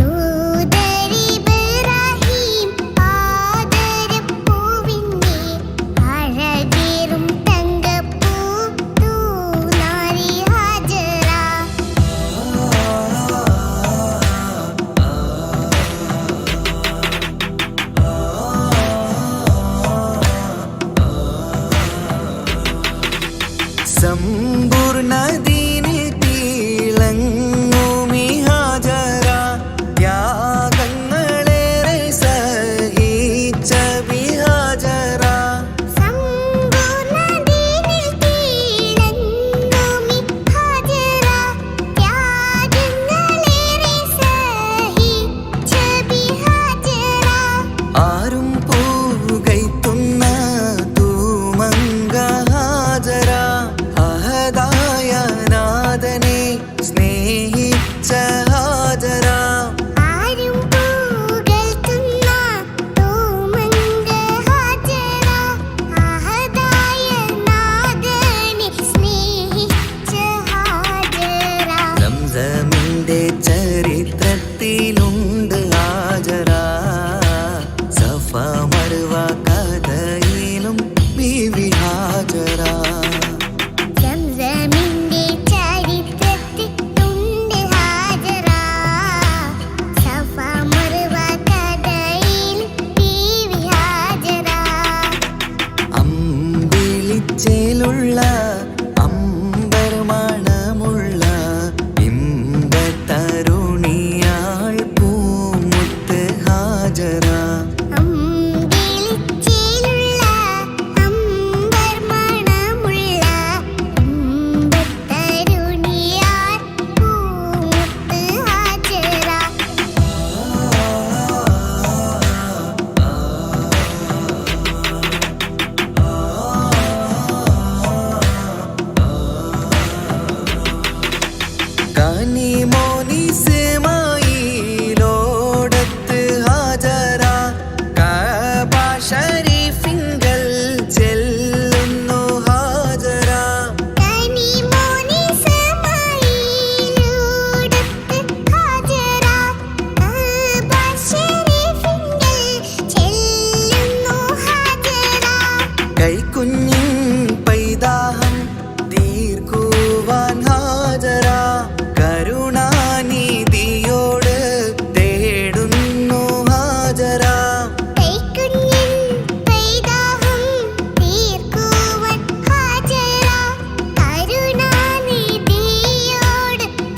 ദൂതരിബ്രാഹിം ആദരപ്പൂവിൻ്റെ അഴകേറും തങ്കപ്പൂ തൂനാരി ഹാജറ സമ്പൂർണദീനിൽ തിളങ്ങുമി ഹാജറ ത്യാഗങ്ങളേറെ സഹിച്ച ബിഹാജറ സമ്പൂർണ്ണദീനിൽ തിളങ്ങുമി ഹാജറ ത്യാഗങ്ങളേറെ സഹിച്ച ബിഹാജറ ആരും പൂകൈത്തുന്ന തൂമങ്ക ഹാജറ അഹദായ നാഥനെ സ്നേഹിച്ച ഹാജറ ആരും പൂകഴ്ത്തുന്ന തൂമങ്ക ഹാജറ അഹദായ നാഥനെ സ്നേഹിച്ച ഹാജറ സംസമിന്റെ ചരിത്രത്തിലുണ്ട് ഹാജറ സഫ മർവ കഥയിലും ബീവി ഹാജറ സംസമിന്റെ ചരിത്രത്തിലുണ്ട് ഹാജറ സഫ മർവ കഥയിൽ ബീവി ഹാജറ അമ്പിളിച്ചേലുള്ള അമ്പർമണമുള്ള ഇമ്പത്തരുണിയാൾ പൂമുത്ത് ഹാജറ അമ്പിളിച്ചേലുള്ള അമ്പർമണമുള്ള ഇമ്പത്തരുണിയാർ പൂമുത്ത് ഹാജറ കനിമോനിസ്മായിലോടത്ത് ഹാജറ കഅബ ശരീഫിങ്കൽ ചെല്ലുന്നു ഹാജറ കനിമോനി സമായിലൂടത്ത് ഹാജറ കഅബ ശരീഫിങ്കൽ ചെല്ലുന്നു ഹാജറ കൈക്കുഞ്ഞിൻ പൈതാഹം തീർക്കുവാൻ ഹാജറ കരുണാനിധിയോട് തേടുന്നു ഹാജറ കൈക്കുഞ്ഞിൻ പൈതാഹം തീർക്കുവാൻ ഹാജറ കരുണാനിധിയോട്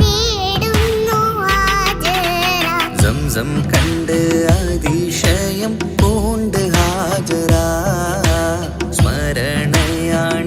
തേടുന്നു ഹാജറ സംസം കണ്ട് അതിശയം പൂണ്ട് ഹാജറ സ്മരണയാണ്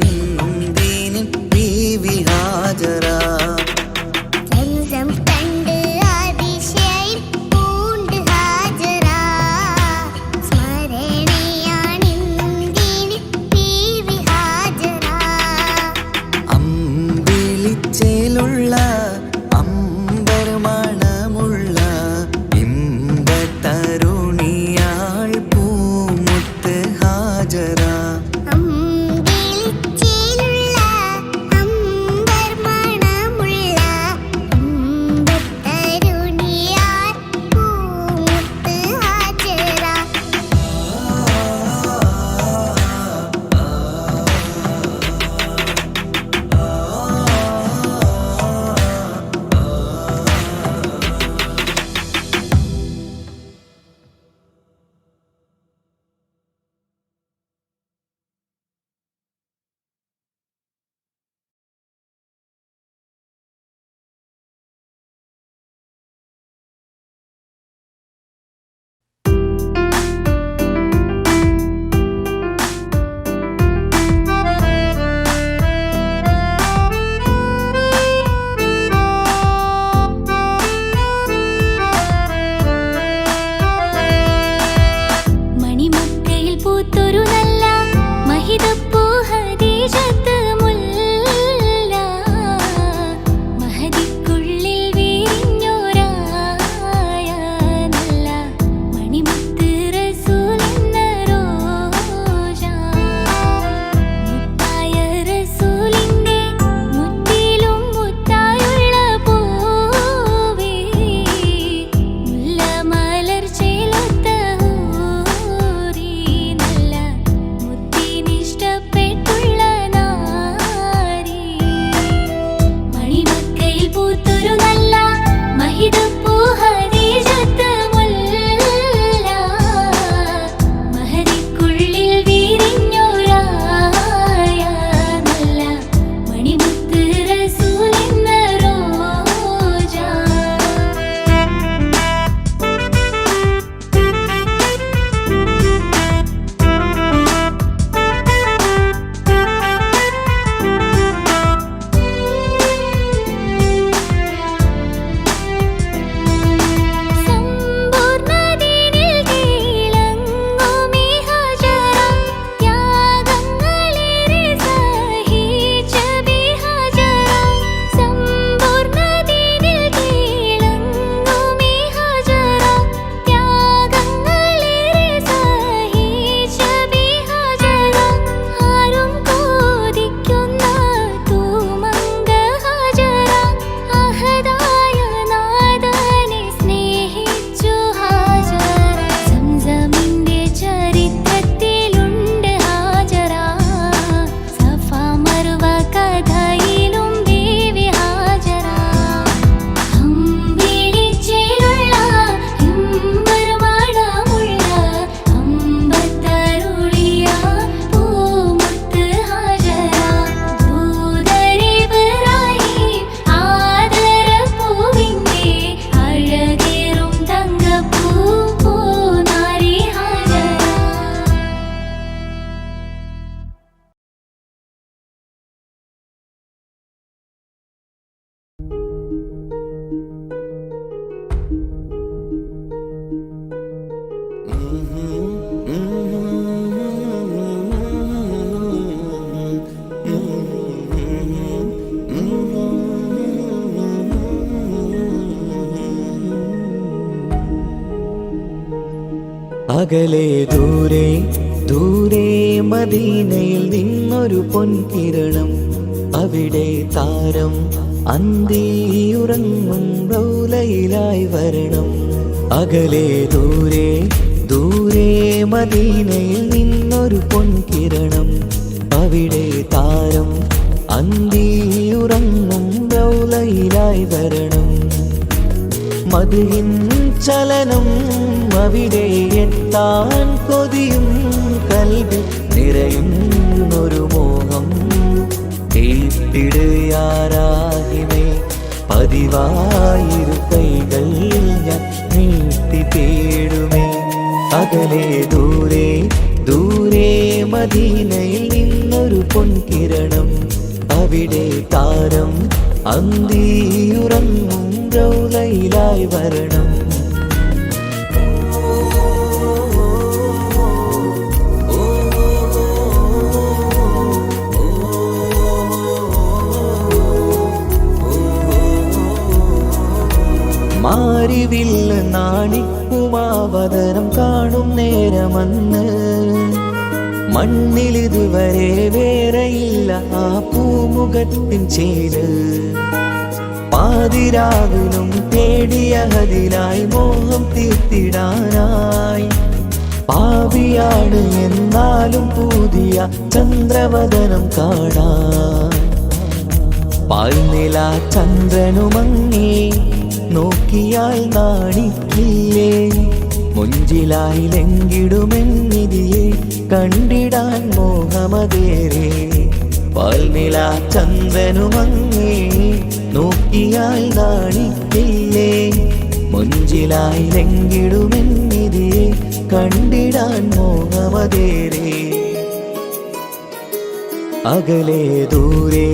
അകലെ ദൂരെ ദൂരെ മദീനയിൽ നിന്നൊരു പൊൻകിരണം, അവിടെ താരം അന്തിയുറങ്ങും റൗലയിലായി വരണം. അകലെ ദൂരെ ദൂരെ മദീനയിൽ നിന്നൊരു പൊൻകിരണം, അവിടെ താരം അന്തിയുറങ്ങും റൗലയിലായി വരണം. മദിഹിൻ ചലനം അവിടെ എത്താൻ കൊതിയും കൽബിൽ നിറയുന്നൊരു മോഹം. തീപ്പിടുയാരാഹിമേ പതിവായിരു കൈകൾ ഞാൻ നീട്ടി തേടുമേ. അകലെ ദൂരെ ദൂരെ മദീനയിൽ നിന്നൊരു പൊൻകിരണം, അവിടെ താരം അന്തിയുറങ്ങും റൗലയിലായി വരണം. മാരിവില്ല് നാണിക്കുമാവതരം കാണും നേരമന്ന്, മണ്ണിലിതുവരെ വേറെയില്ല ആ പൂമുഖത്തിൻ ചേര്. പാതിരാവിലും തേടിയതിനായി മോഹം തീർത്തിടാനായി, പാപിയാണ് എന്നാലും പുതിയ ചന്ദ്രവദനം കാണാൻ. പാൽനില ചന്ദ്രനുമങ്ങി നോക്കിയാൽ നാണിക്കില്ലേ, മുഞ്ചിലായി ലംഘിടുമെന്നിതിയെ കണ്ടിടാൻ മോഹമതേറെ. പാൽനില ചന്ദ്രനുമങ്ങി നോക്കിയാൽ നാണിക്കില്ലേ, മുഞ്ചിലായി ലംഘിടുമെന്നിതിയെ കണ്ടിടാൻ മോഹമതേറെ. അകലെ ദൂരെ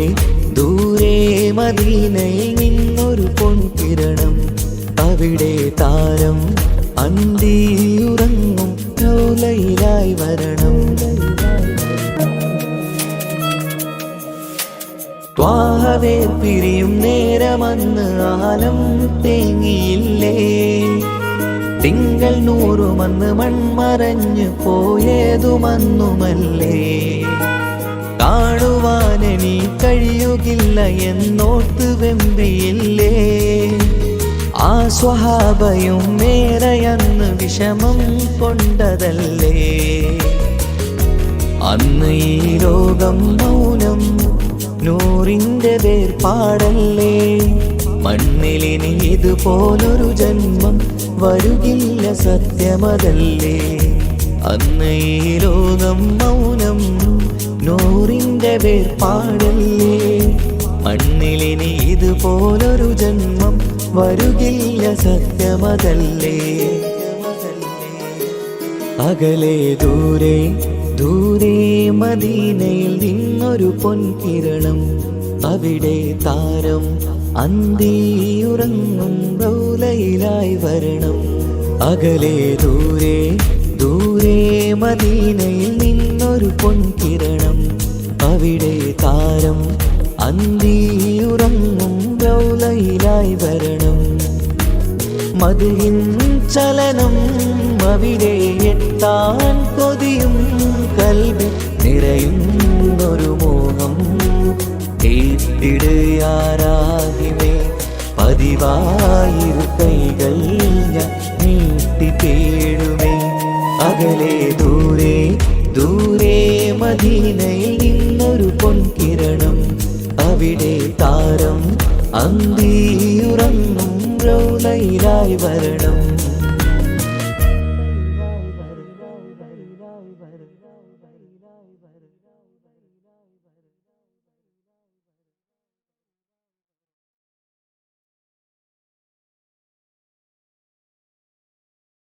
ദൂരെ മദീനയിൽ നിന്നൊരു പൊൻകിരണം, അവിടെ താരം അന്തിയുറങ്ങും റൗലയിലായി വരണം. ത്വാഹവേ പിരിയും നേരമന്ന് ആലം തേങ്ങിയില്ലേ, തിങ്കൾ നൂറുമന്ന് മൺമറഞ്ഞു പോയതുമന്നുമല്ലേ. കാണുവാനെനി കഴിയുകില്ല എന്നോർത്ത് വെമ്പിയില്ലേ, ആ സ്വഹാബയും മേറയന്ന് വിഷമം കൊണ്ടതല്ലേ. അന്ന് ഈ ലോകം മൗനം നൂറിൻ്റെ വേർപാടല്ലേ, മണ്ണിലിനി ഇതുപോലൊരു ജന്മം വരുകില്ല സത്യമതല്ലേ. അന്ന് ഈ ലോകം മൗനം നൂറിൻ്റെ വേർപാടല്ലേ, മണ്ണിലിനി ഇതുപോലൊരു ജന്മം വരുകില്ല സത്യമതല്ലേ. അകലെ ദൂരെ ദൂരെ മദീനയിൽ നിന്നൊരു പൊൻകിരണം, അവിടെ താരം അന്തിയുറങ്ങും റൗലയിലായി വരണം. അകലെ ദൂരെ ദൂരെ മദീനയിൽ നിന്നൊരു പൊൻകിരണം, അവിടെ താരം അന്തിയുറങ്ങും റൗലയിലായി വരണം. മദിഹിൻ ചലനം അവിടെ എത്താൻ കൊതിയും കൽബിൽ നിറയുന്നൊരു മോഹം. തീപ്പിടുയാരാഹിമേ പതിവായിരു കൈകൾ ഞാൻ നീട്ടി തേടുമേ. അകലെ ദൂരെ ദൂരെ മദീനയിൽ നിന്നൊരു പൊൻകിരണം, അവിടെ താരം അന്തിയുറങ്ങും റൗലയിലായി വരണം.